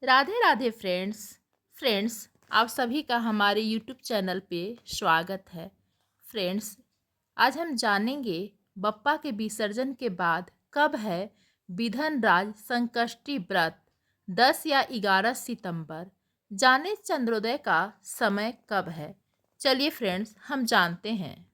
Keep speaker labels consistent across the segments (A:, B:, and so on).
A: Radhe Radhe friends आप सभी का हमारे यूट्यूब चैनल पे स्वागत है। फ्रेंड्स, आज हम जानेंगे बप्पा के विसर्जन के बाद कब है विधन राज संकष्टी व्रत। 10 या 11 सितंबर। जाने चंद्रोदय का समय कब है। चलिए फ्रेंड्स, हम जानते हैं।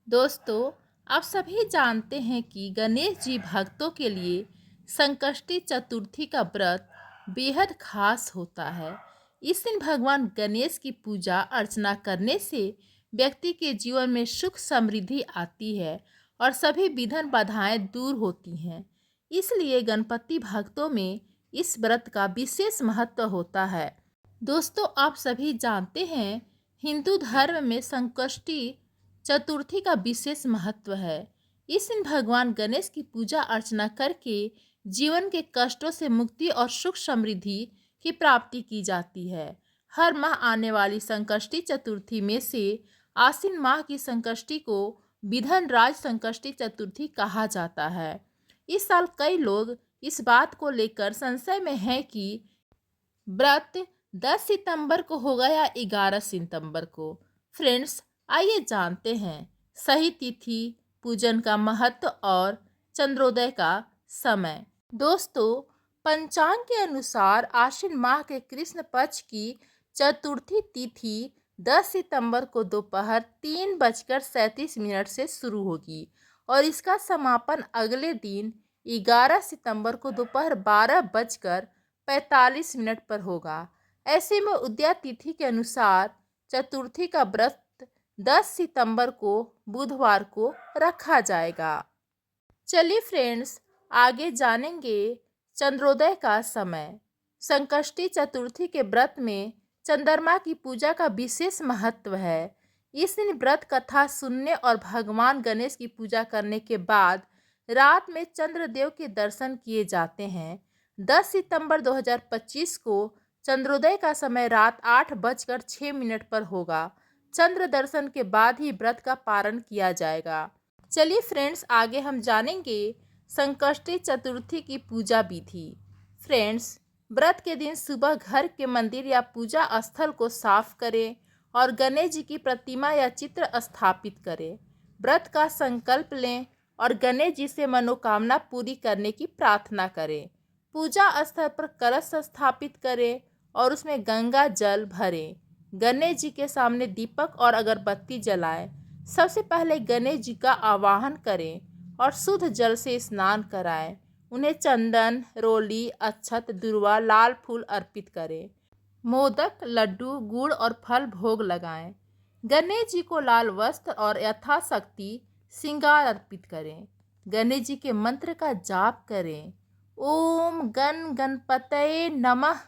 A: दोस्तों, आप सभी जानते हैं कि गणेश जी भक्तों के लिए संकष्टी चतुर्थी का व्रत बेहद खास होता है। इस दिन भगवान गणेश की पूजा अर्चना करने से व्यक्ति के जीवन में सुख समृद्धि आती है और सभी विघ्न बाधाएं दूर होती हैं। इसलिए गणपति भक्तों में इस व्रत का विशेष महत्व होता है। दोस्तों, आप सभी जानते हैं हिंदू धर्म में संकष्टी चतुर्थी का विशेष महत्व है। इस दिन भगवान गणेश की पूजा अर्चना करके जीवन के कष्टों से मुक्ति और सुख समृद्धि की प्राप्ति की जाती है। हर माह आने वाली संकष्टी चतुर्थी में से आश्विन माह की संकष्टी को विधन राज संकष्टी चतुर्थी कहा जाता है। इस साल कई लोग इस बात को लेकर संशय में हैं कि व्रत 10 सितंबर को होगा या 11 सितंबर को। फ्रेंड्स, आइए जानते हैं सही तिथि, पूजन का महत्व और चंद्रोदय का समय। दोस्तों, पंचांग के अनुसार आश्विन माह के कृष्ण पक्ष की चतुर्थी तिथि 10 सितंबर को दोपहर 3:37 से शुरू होगी और इसका समापन अगले दिन 11 सितंबर को दोपहर 12:45 पर होगा। ऐसे में उदया तिथि के अनुसार चतुर्थी का व्रत 10 सितंबर को बुधवार को रखा जाएगा। चलिए फ्रेंड्स, आगे जानेंगे चंद्रोदय का समय। संकष्टी चतुर्थी के व्रत में चंद्रमा की पूजा का विशेष महत्व है। इस दिन व्रत कथा सुनने और भगवान गणेश की पूजा करने के बाद रात में चंद्रदेव के दर्शन किए जाते हैं। 10 सितंबर 2025 को चंद्रोदय का समय रात 8:06 पर होगा। चंद्र दर्शन के बाद ही व्रत का पारण किया जाएगा। चलिए फ्रेंड्स, आगे हम जानेंगे संकष्टी चतुर्थी की पूजा विधि। फ्रेंड्स, व्रत के दिन सुबह घर के मंदिर या पूजा स्थल को साफ करें और गणेश जी की प्रतिमा या चित्र स्थापित करें। व्रत का संकल्प लें और गणेश जी से मनोकामना पूरी करने की प्रार्थना करें। पूजा स्थल पर कलश स्थापित करें और उसमें गंगा जल भरें। गणेश जी के सामने दीपक और अगरबत्ती जलाएं। सबसे पहले गणेश जी का आवाहन करें और शुद्ध जल से स्नान कराएं। उन्हें चंदन, रोली, अक्षत, दुर्वा, लाल फूल अर्पित करें। मोदक, लड्डू, गुड़ और फल भोग लगाएं। गणेश जी को लाल वस्त्र और यथाशक्ति श्रृंगार अर्पित करें। गणेश जी के मंत्र का जाप करें। ओम गण गणपतये नमः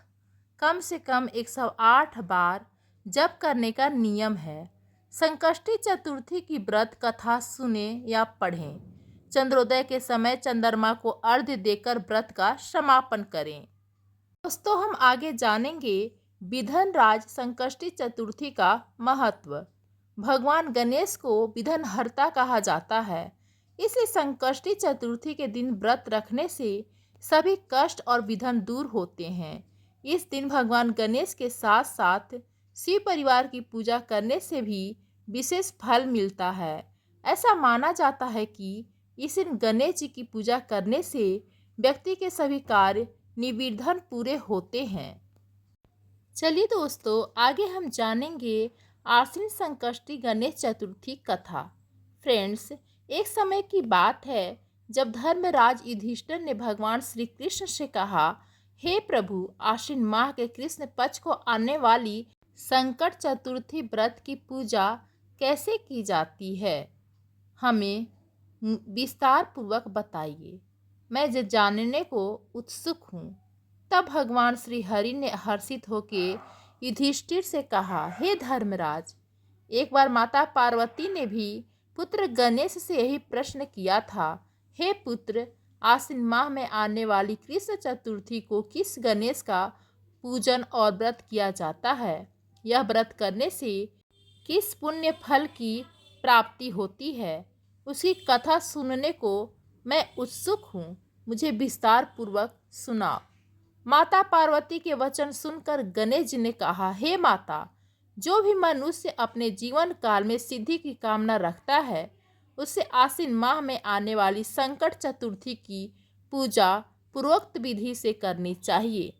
A: कम से कम 108 बार जप करने का नियम है। संकष्टी चतुर्थी की व्रत कथा सुने या पढ़ें। चंद्रोदय के समय चंद्रमा को अर्घ्य देकर व्रत का समापन करें। दोस्तों, हम आगे जानेंगे विधन राज संकष्टी चतुर्थी का महत्व। भगवान गणेश को विघ्नहर्ता कहा जाता है। इसलिए संकष्टी चतुर्थी के दिन व्रत रखने से सभी कष्ट और विघ्न दूर होते हैं। इस दिन भगवान गणेश के साथ साथ शिव परिवार की पूजा करने से भी विशेष फल मिलता है। ऐसा माना जाता है कि इस दिन गणेश जी की पूजा करने से व्यक्ति के सभी कार्य निर्विघ्न पूरे होते हैं। चलिए दोस्तों, आगे हम जानेंगे आश्विन संकष्टी गणेश चतुर्थी कथा। फ्रेंड्स, एक समय की बात है जब धर्मराज युधिष्ठिर ने भगवान श्री कृष्ण से कहा, हे प्रभु, आश्विन माह के कृष्ण पक्ष को आने वाली संकट चतुर्थी व्रत की पूजा कैसे की जाती है, हमें विस्तार पूर्वक बताइए। मैं जानने को उत्सुक हूँ। तब भगवान श्री हरि ने हर्षित होकर युधिष्ठिर से कहा, हे धर्मराज, एक बार माता पार्वती ने भी पुत्र गणेश से यही प्रश्न किया था। हे पुत्र, आश्विन माह में आने वाली कृष्ण चतुर्थी को किस गणेश का पूजन और व्रत किया जाता है? यह व्रत करने से किस पुण्य फल की प्राप्ति होती है? उसकी कथा सुनने को मैं उत्सुक हूँ। मुझे विस्तार पूर्वक सुनाओ। माता पार्वती के वचन सुनकर गणेश जी ने कहा, हे माता, जो भी मनुष्य अपने जीवन काल में सिद्धि की कामना रखता है, उसे आश्विन माह में आने वाली संकट चतुर्थी की पूजा पूर्वोक्त विधि से करनी चाहिए।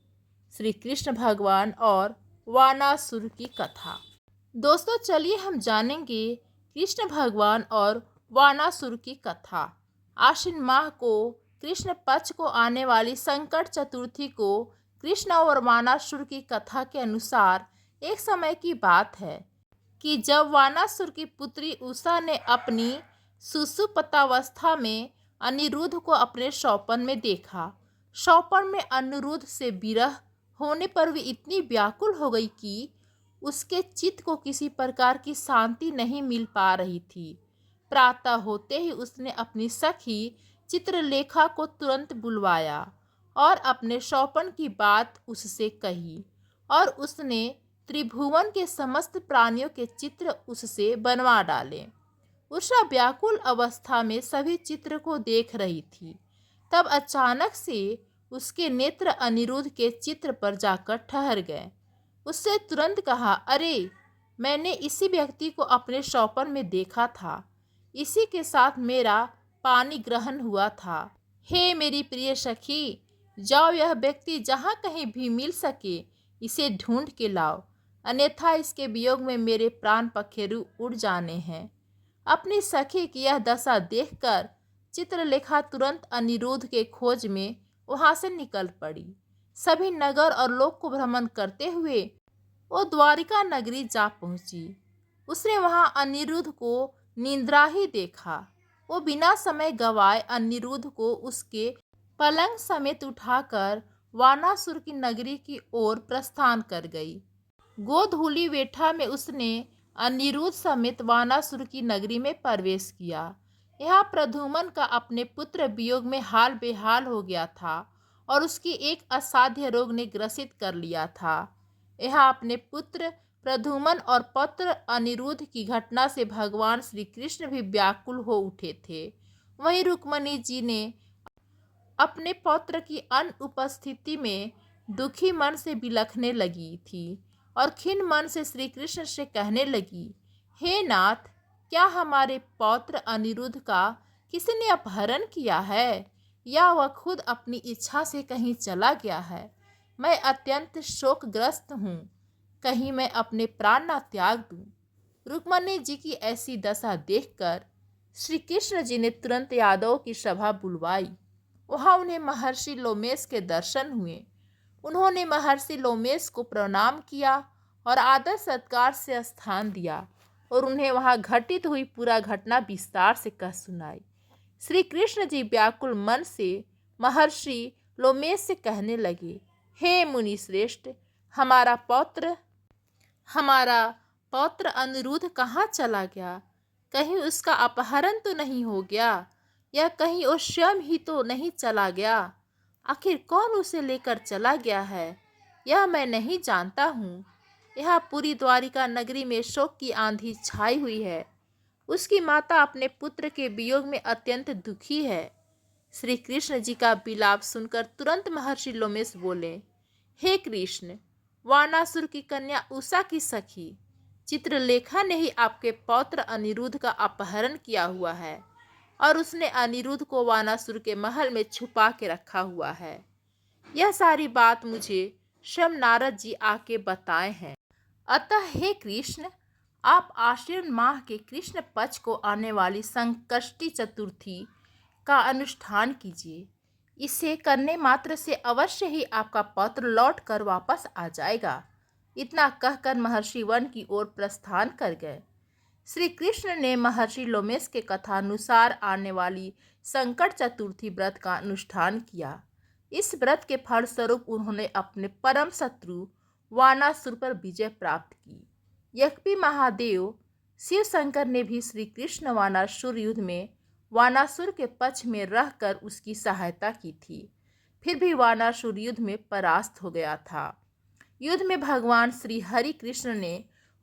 A: श्री कृष्ण भगवान और वानासुर की कथा। दोस्तों, चलिए हम जानेंगे कृष्ण भगवान और वानासुर की कथा। आश्विन माह को कृष्ण पक्ष को आने वाली संकट चतुर्थी को कृष्ण और वानासुर की कथा के अनुसार एक समय की बात है कि जब वानासुर की पुत्री उषा ने अपनी सुषुप्तावस्था में अनिरुद्ध को अपने स्वप्न में देखा। स्वप्न में अनिरुद्ध से विरह होने पर भी इतनी व्याकुल हो गई कि उसके चित्त को किसी प्रकार की शांति नहीं मिल पा रही थी। प्रातः होते ही उसने अपनी सखी चित्रलेखा को तुरंत बुलवाया और अपने स्वप्न की बात उससे कही, और उसने त्रिभुवन के समस्त प्राणियों के चित्र उससे बनवा डाले। उषा व्याकुल अवस्था में सभी चित्र को देख रही थी। तब अचानक से उसके नेत्र अनिरुद्ध के चित्र पर जाकर ठहर गए। उससे तुरंत कहा, अरे, मैंने इसी व्यक्ति को अपने स्वप्न में देखा था। इसी के साथ मेरा पानी ग्रहण हुआ था। हे मेरी प्रिय सखी, जाओ, यह व्यक्ति जहाँ कहीं भी मिल सके इसे ढूंढ के लाओ, अन्यथा इसके वियोग में मेरे प्राण पखेरु उड़ जाने हैं। अपनी सखी की यह दशा देखकर चित्रलेखा तुरंत अनिरुद्ध के खोज में वहां से निकल पड़ी। सभी नगर और लोक को भ्रमण करते हुए वो द्वारिका नगरी जा पहुंची। उसने वहां अनिरुद्ध को निद्रा ही देखा। वो बिना समय गवाए अनिरुद्ध को उसके पलंग समेत उठाकर वानासुर की नगरी की ओर प्रस्थान कर गई। गोधूली वेठा में उसने अनिरुद्ध समेत वानासुर की नगरी में प्रवेश किया। यहाँ प्रद्युम्न का अपने पुत्र वियोग में हाल बेहाल हो गया था और उसकी एक असाध्य रोग ने ग्रसित कर लिया था। यहाँ अपने पुत्र प्रद्युम्न और पौत्र अनिरुद्ध की घटना से भगवान श्री कृष्ण भी व्याकुल हो उठे थे। वहीं रुक्मिणी जी ने अपने पौत्र की अनुपस्थिति में दुखी मन से बिलखने लगी थी और खिन्न मन से श्री कृष्ण से कहने लगी, हे नाथ, क्या हमारे पौत्र अनिरुद्ध का किसी ने अपहरण किया है या वह खुद अपनी इच्छा से कहीं चला गया है? मैं अत्यंत शोकग्रस्त हूँ, कहीं मैं अपने प्राण न त्याग दूँ। रुक्मिणी जी की ऐसी दशा देखकर श्री कृष्ण जी ने तुरंत यादवों की सभा बुलवाई। वहाँ उन्हें महर्षि लोमेश के दर्शन हुए। उन्होंने महर्षि लोमेश को प्रणाम किया और आदर सत्कार से स्थान दिया और उन्हें वहां घटित हुई पूरा घटना विस्तार से कह सुनाई। श्री कृष्ण जी व्याकुल मन से महर्षि लोमेश से कहने लगे, हे मुनि श्रेष्ठ, हमारा पौत्र अनिरुद्ध कहाँ चला गया? कहीं उसका अपहरण तो नहीं हो गया या कहीं वो स्वयं ही तो नहीं चला गया? आखिर कौन उसे लेकर चला गया है, यह मैं नहीं जानता हूँ। यह पूरी द्वारिका नगरी में शोक की आंधी छाई हुई है। उसकी माता अपने पुत्र के वियोग में अत्यंत दुखी है। श्री कृष्ण जी का विलाप सुनकर तुरंत महर्षि लोमेश बोले, हे कृष्ण, वानासुर की कन्या उषा की सखी चित्रलेखा ने ही आपके पौत्र अनिरुद्ध का अपहरण किया हुआ है और उसने अनिरुद्ध को वानासुर के महल में छुपा के रखा हुआ है। यह सारी बात मुझे स्वयं नारद जी आके बताए हैं। अतः हे कृष्ण, आप आश्विन माह के कृष्ण पक्ष को आने वाली संकष्टी चतुर्थी का अनुष्ठान कीजिए। इसे करने मात्र से अवश्य ही आपका पौत्र लौट कर वापस आ जाएगा। इतना कहकर महर्षि वन की ओर प्रस्थान कर गए। श्री कृष्ण ने महर्षि लोमेश के कथानुसार आने वाली संकट चतुर्थी व्रत का अनुष्ठान किया। इस व्रत के फलस्वरूप उन्होंने अपने परम शत्रु वानासुर पर विजय प्राप्त की। यद्यपि महादेव शिव शंकर ने भी श्री कृष्ण वानासुर युद्ध में वानासुर के पक्ष में रहकर उसकी सहायता की थी, फिर भी वानासुर युद्ध में परास्त हो गया था। युद्ध में भगवान श्री हरि कृष्ण ने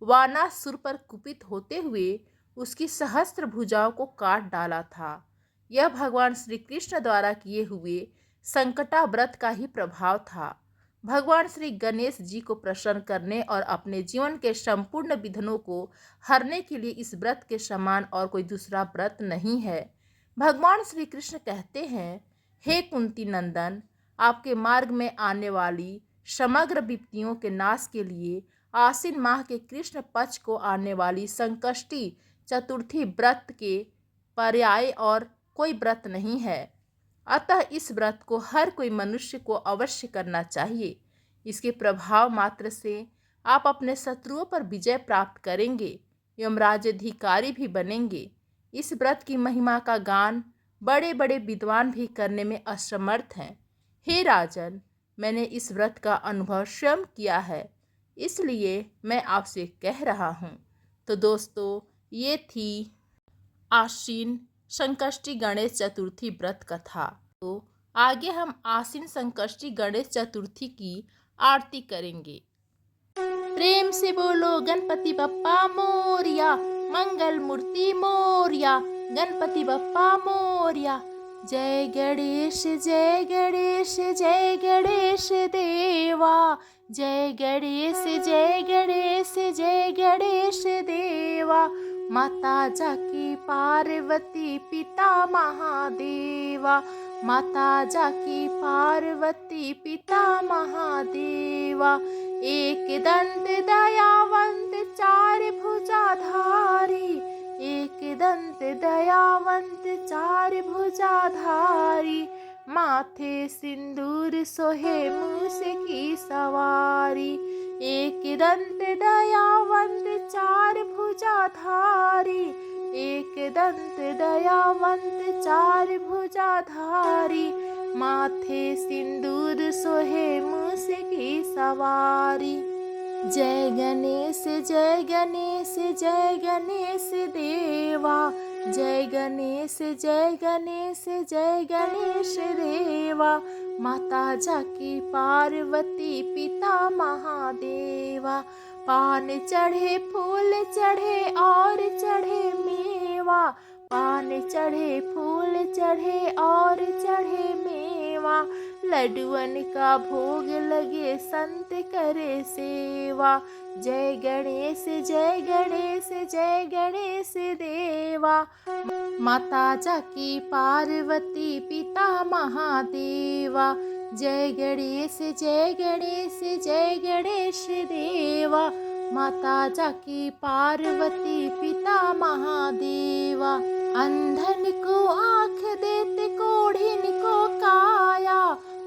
A: वानासुर पर कुपित होते हुए उसकी सहस्त्र भुजाओं को काट डाला था। यह भगवान श्री कृष्ण द्वारा किए हुए संकटा व्रत का ही प्रभाव था भगवान श्री गणेश जी को प्रसन्न करने और अपने जीवन के संपूर्ण विघ्नों को हरने के लिए इस व्रत के समान और कोई दूसरा व्रत नहीं है। भगवान श्री कृष्ण कहते हैं, हे कुंती नंदन, आपके मार्ग में आने वाली समग्र विपत्तियों के नाश के लिए आश्विन माह के कृष्ण पक्ष को आने वाली संकष्टी चतुर्थी व्रत के पर्याय और कोई व्रत नहीं है। अतः इस व्रत को हर कोई मनुष्य को अवश्य करना चाहिए। इसके प्रभाव मात्र से आप अपने शत्रुओं पर विजय प्राप्त करेंगे एवं राज्याधिकारी भी बनेंगे। इस व्रत की महिमा का गान बड़े बड़े विद्वान भी करने में असमर्थ हैं। हे राजन, मैंने इस व्रत का अनुभव स्वयं किया है, इसलिए मैं आपसे कह रहा हूँ। तो दोस्तों, ये थी आश्विन संकष्टी गणेश चतुर्थी व्रत कथा। तो आगे हम आश्विन संकष्टी गणेश चतुर्थी की आरती करेंगे। प्रेम से बोलो गणपति बप्पा मोरिया, मंगल मूर्ति मोरिया, गणपति बप्पा मोरिया। जय गणेश जय गणेश जय गणेश देवा, जय गणेश जय गणेश जय गणेश देवा। माता जाकी पार्वती पिता महादेवा, माता जाकी पार्वती पिता महादेवा। एक दंत दयावंत चार भुजाधारी, एक दंत दयावंत चार भुजाधारी। माथे सिंदूर सोहे मूस की सवारी, एक दंत दयावंत चार भुजाधारी, एक दंत दयावंत चार भुजाधारी। माथे सिंदूर सोहे मूस की सवारी। जय गणेश जय गणेश जय गणेश देवा, जय गणेश जय गणेश जय गणेश देवा। माता जाकी पार्वती पिता महादेवा। पान चढ़े फूल चढ़े और चढ़े मेवा, पान चढ़े फूल चढ़े और चढ़े मेवा। लड्डुअन का भोग लगे संत करे सेवा। जय गणेश जय गणेश जय गणेश देवा। माता जाकी पार्वती पिता महादेवा। जय गणेश जय गणेश जय गणेश देवा। माता जाकी पार्वती पिता महादेवा। अंधन को आँख देते कोढ़िन को काया,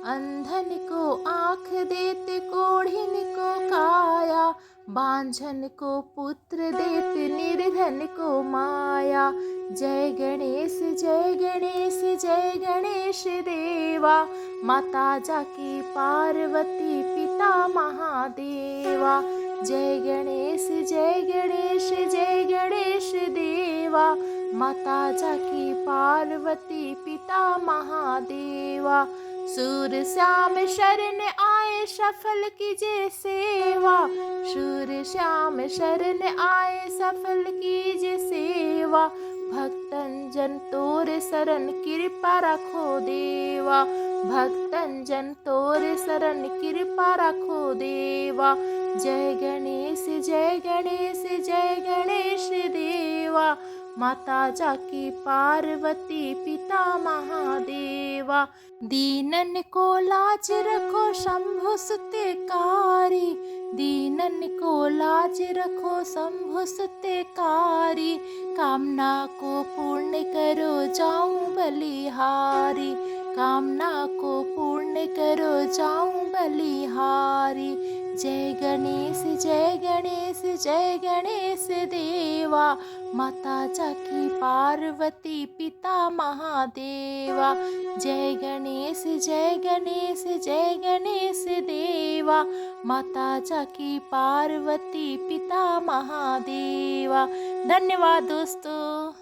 A: अंधन को आँख देते कोढ़िन को काया। बांझन को पुत्र देते निर्धन को माया। जय गणेश जय गणेश जय गणेश देवा। माता जाकी पार्वती पिता महादेवा। जय गणेश जय गणेश जय गणेश देवा। माता जाकी पार्वती पिता महादेवा। सूर श्याम शरण आए सफल कीजे सेवा, सूर श्याम शरण आए सफल कीजे सेवा। भक्तन जन तोर शरण कृपा रखो देवा, भक्तन जन तोर शरण कृपा रखो देवा। जय गणेश जय गणेश जय गणेश देवा। माता जाकी पार्वती पिता महादेवा। दीनन को लाज रखो शंभु सुतेकारी, दीनन को लाज रखो शंभु सुतेकारी। कामना को पूर्ण करो जाऊं बलिहारी, कामना को पूर्ण करो जाऊं बलिहारी। जय गणेश जय गणेश जय गणेश देवा। माता जाकी पार्वती पिता महादेवा। जय गणेश जय गणेश जय गणेश देवा। माता जाकी पार्वती पिता महादेवा। धन्यवाद दोस्तों।